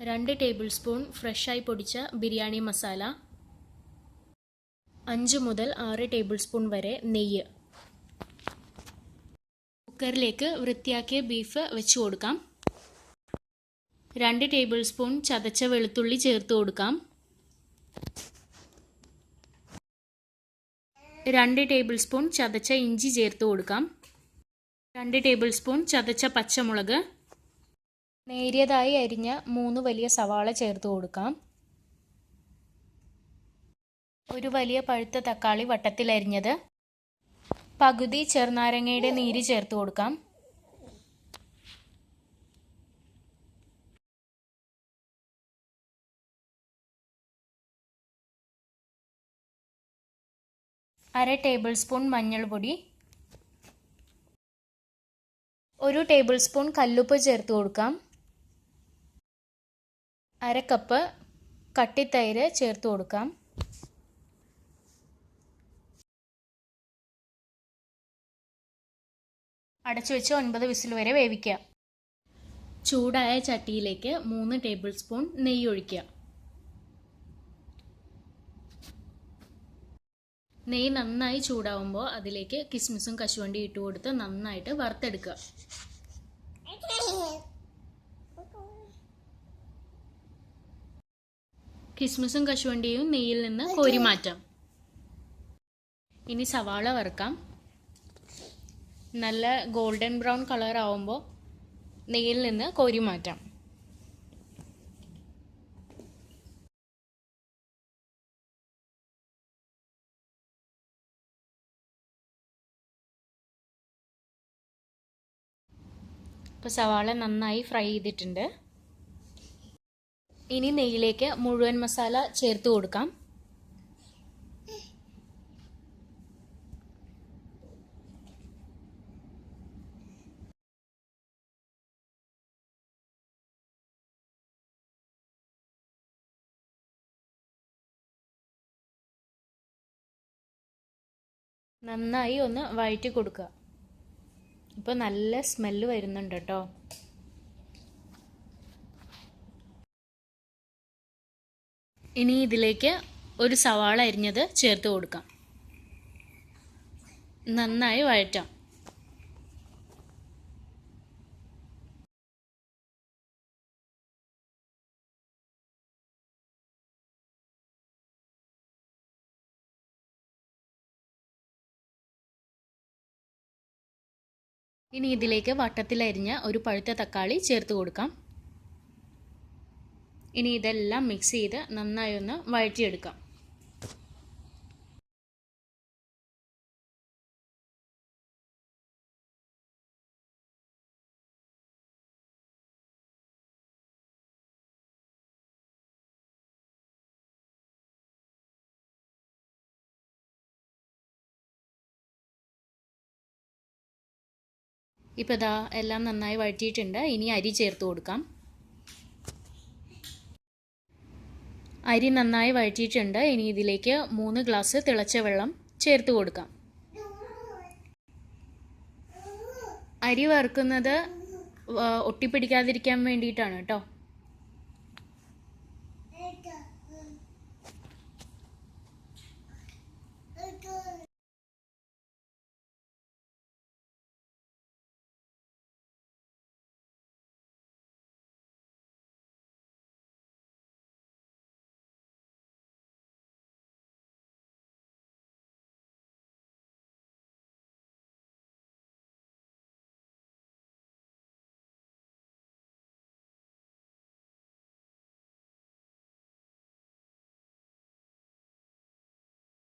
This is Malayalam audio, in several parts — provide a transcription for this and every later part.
2 ടേബിൾ സ്പൂൺ ഫ്രഷായി പൊടിച്ച ബിരിയാണി മസാല, 5 മുതൽ 6 ടേബിൾ സ്പൂൺ വരെ നെയ്യ്. കുക്കറിലേക്ക് വൃത്തിയാക്കിയ ബീഫ് വെച്ച് കൊടുക്കാം. 2 ടേബിൾ സ്പൂൺ ചതച്ച വെളുത്തുള്ളി ചേർത്ത് കൊടുക്കാം. 2 ടേബിൾ സ്പൂൺ ചതച്ച ഇഞ്ചി ചേർത്ത് കൊടുക്കാം. 2 ടേബിൾ സ്പൂൺ ചതച്ച പച്ചമുളക്, നേരിയതായി അരിഞ്ഞ 3 വലിയ സവാള ചേർത്ത് കൊടുക്കാം. ഒരു വലിയ പഴുത്ത തക്കാളി വട്ടത്തിൽ അരിഞ്ഞത്, പകുതി ചെറുനാരങ്ങയുടെ നീര് ചേർത്ത് കൊടുക്കാം. അര ടേബിൾ സ്പൂൺ മഞ്ഞൾപ്പൊടി, 1 ടേബിൾ സ്പൂൺ കല്ലുപ്പ് ചേർത്ത് കൊടുക്കാം. അര കപ്പ് കട്ടിത്തൈര് ചേർത്ത് കൊടുക്കാം. അടച്ചു വെച്ച് 9 വിസിൽ വരെ വേവിക്കുക. ചൂടായ ചട്ടിയിലേക്ക് 3 ടേബിൾ സ്പൂൺ നെയ്യ് ഒഴിക്കുക. നെയ്യ് നന്നായി ചൂടാവുമ്പോൾ അതിലേക്ക് കിസ്മിസും കശുവണ്ടിയും ഇട്ട് കൊടുത്ത് നന്നായിട്ട് വറുത്തെടുക്കുക. കിസ്മിസും കശുവണ്ടിയും നെയ്യിൽ നിന്ന് കോരി മാറ്റാം. ഇനി സവാള വറുക്കാം. നല്ല ഗോൾഡൻ ബ്രൗൺ കളർ ആവുമ്പോൾ നെയ്യിൽ നിന്ന് കോരി മാറ്റാം. ഇപ്പോൾ സവാള നന്നായി ഫ്രൈ ചെയ്തിട്ടുണ്ട്. ഇനി നെയ്യിലേക്ക് മുഴുവൻ മസാല ചേർത്ത് കൊടുക്കാം. നന്നായി ഒന്ന് വഴറ്റി കൊടുക്കുക. ഇപ്പോൾ നല്ല സ്മെല്ല് വരുന്നുണ്ട് കേട്ടോ. ഇനി ഇതിലേക്ക് ഒരു സവാള അരിഞ്ഞത് ചേർത്ത് കൊടുക്കാം. നന്നായി വഴറ്റാം. ഇനി ഇതിലേക്ക് വട്ടത്തിൽ അരിഞ്ഞ ഒരു പഴുത്ത തക്കാളി ചേർത്ത് കൊടുക്കാം. ഇനി ഇതെല്ലാം മിക്സ് ചെയ്ത് നന്നായി ഒന്ന് വഴറ്റിയെടുക്കാം. ഇപ്പോൾ ഇതാ എല്ലാം നന്നായി വഴറ്റിയിട്ടുണ്ട്. ഇനി അരി ചേർത്ത് കൊടുക്കാം. അരി നന്നായി വഴറ്റിയിട്ടുണ്ട്. ഇനി ഇതിലേക്ക് 3 ഗ്ലാസ് തിളച്ച വെള്ളം ചേർത്ത് കൊടുക്കാം. അരി വറുക്കുന്നത് ഒട്ടിപ്പിടിക്കാതിരിക്കാൻ വേണ്ടിയിട്ടാണ് കേട്ടോ.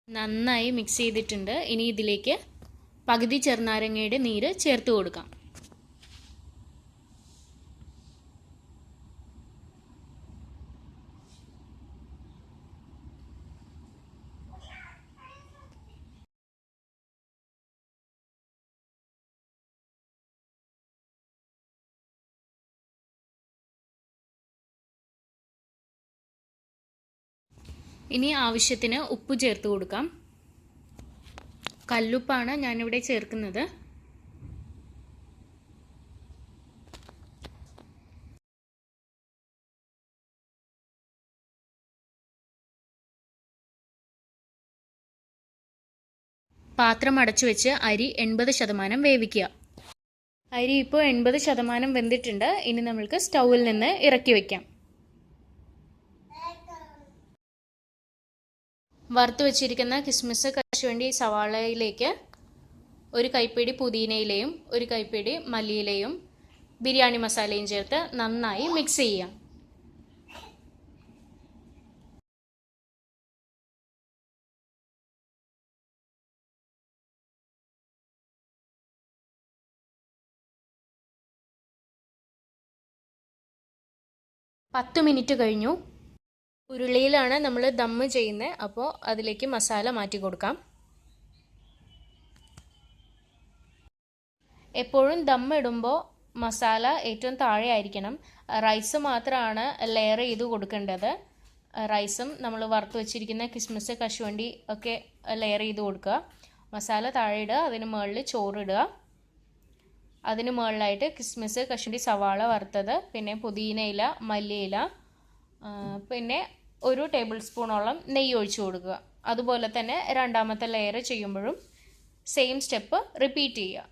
നന്നായി മിക്സ് ചെയ്തിട്ടുണ്ട്. ഇനി ഇതിലേക്ക് പകുതി ചെറുനാരങ്ങയുടെ നീര് ചേർത്ത് കൊടുക്കാം. ഇനി ആവശ്യത്തിന് ഉപ്പ് ചേർത്ത് കൊടുക്കാം. കല്ലുപ്പാണ് ഞാനിവിടെ ചേർക്കുന്നത്. പാത്രം അടച്ചു വെച്ച് അരി 80% വേവിക്കുക. അരി ഇപ്പോൾ 80% വെന്തിട്ടുണ്ട്. ഇനി നമ്മൾക്ക് സ്റ്റൗവിൽ നിന്ന് ഇറക്കി വയ്ക്കാം. വറുത്ത് വെച്ചിരിക്കുന്ന കിസ്മിസ്, കശുവണ്ടി, സവാളയിലേക്ക് ഒരു കൈപ്പിടി പുതിനയിലയും ഒരു കൈപ്പിടി മല്ലിയിലയും ബിരിയാണി മസാലയും ചേർത്ത് നന്നായി മിക്സ് ചെയ്യാം. പത്ത് മിനിറ്റ് കഴിഞ്ഞു. ഉരുളിയിലാണ് നമ്മൾ ദമ്മ് ചെയ്യുന്നത്. അപ്പോൾ അതിലേക്ക് മസാല മാറ്റി കൊടുക്കാം. എപ്പോഴും ദം ഇടുമ്പോൾ മസാല ഏറ്റവും താഴെ ആയിരിക്കണം. റൈസ് മാത്രമാണ് ലെയർ ചെയ്ത് കൊടുക്കേണ്ടത്. റൈസും നമ്മൾ വറുത്ത് വെച്ചിരിക്കുന്ന കിസ്മിസ്, കശുവണ്ടി ഒക്കെ ലെയർ ചെയ്ത് കൊടുക്കുക. മസാല താഴെ ഇടുക, അതിന് മുകളിൽ ചോറിടുക. അതിന് മുകളിലായിട്ട് കിസ്മിസ്, കശുവണ്ടി, സവാള വറുത്തത്, പിന്നെ പുതിനയില, മല്ലിയില, പിന്നെ ഒരു ടേബിൾ സ്പൂണോളം നെയ്യ് ഒഴിച്ചു കൊടുക്കുക. അതുപോലെ തന്നെ രണ്ടാമത്തെ ലെയർ ചെയ്യുമ്പോഴും സെയിം സ്റ്റെപ്പ് റിപ്പീറ്റ് ചെയ്യുക.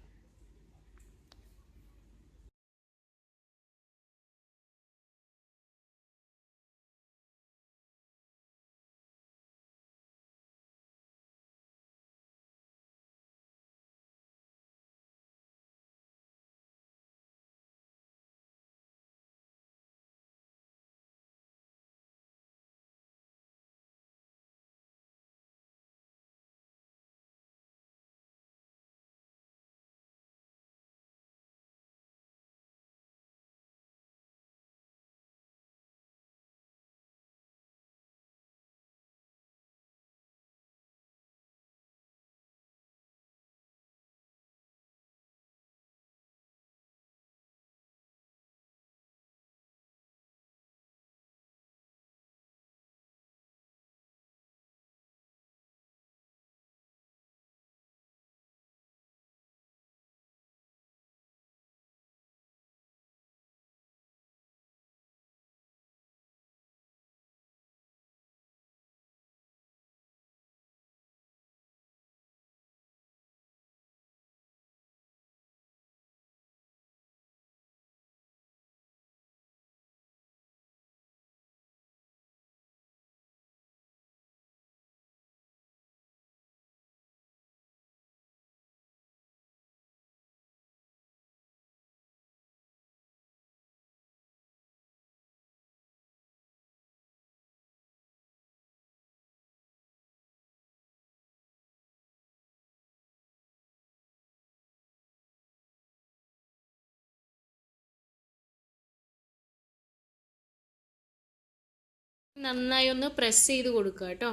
നന്നായി ഒന്ന് പ്രസ് ചെയ്ത് കൊടുക്കുക കേട്ടോ.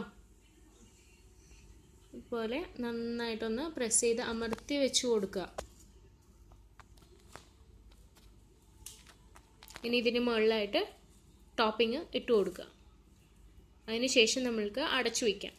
ഇതുപോലെ നന്നായിട്ടൊന്ന് പ്രസ് ചെയ്ത് അമർത്തി വെച്ച് കൊടുക്കുക. ഇനി ഇതിന് മുകളിലായിട്ട് ടോപ്പിംഗ് ഇട്ട് കൊടുക്കുക. അതിന് ശേഷം നമ്മൾക്ക് അടച്ചു വയ്ക്കാം.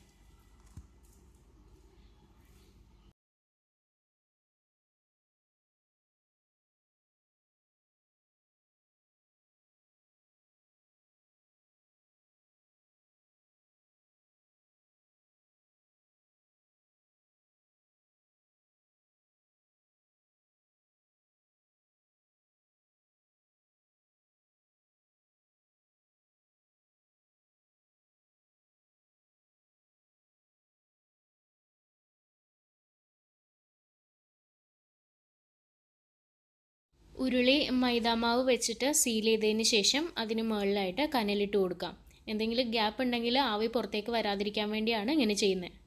ഉരുളി മൈദാമാവ് വെച്ചിട്ട് സീൽ ചെയ്തതിന് ശേഷം അതിന് മുകളിലായിട്ട് കനലിട്ട് കൊടുക്കാം. എന്തെങ്കിലും ഗ്യാപ്പ് ഉണ്ടെങ്കിൽ ആവി പുറത്തേക്ക് വരാതിരിക്കാൻ വേണ്ടിയാണ് ഇങ്ങനെ ചെയ്യുന്നത്.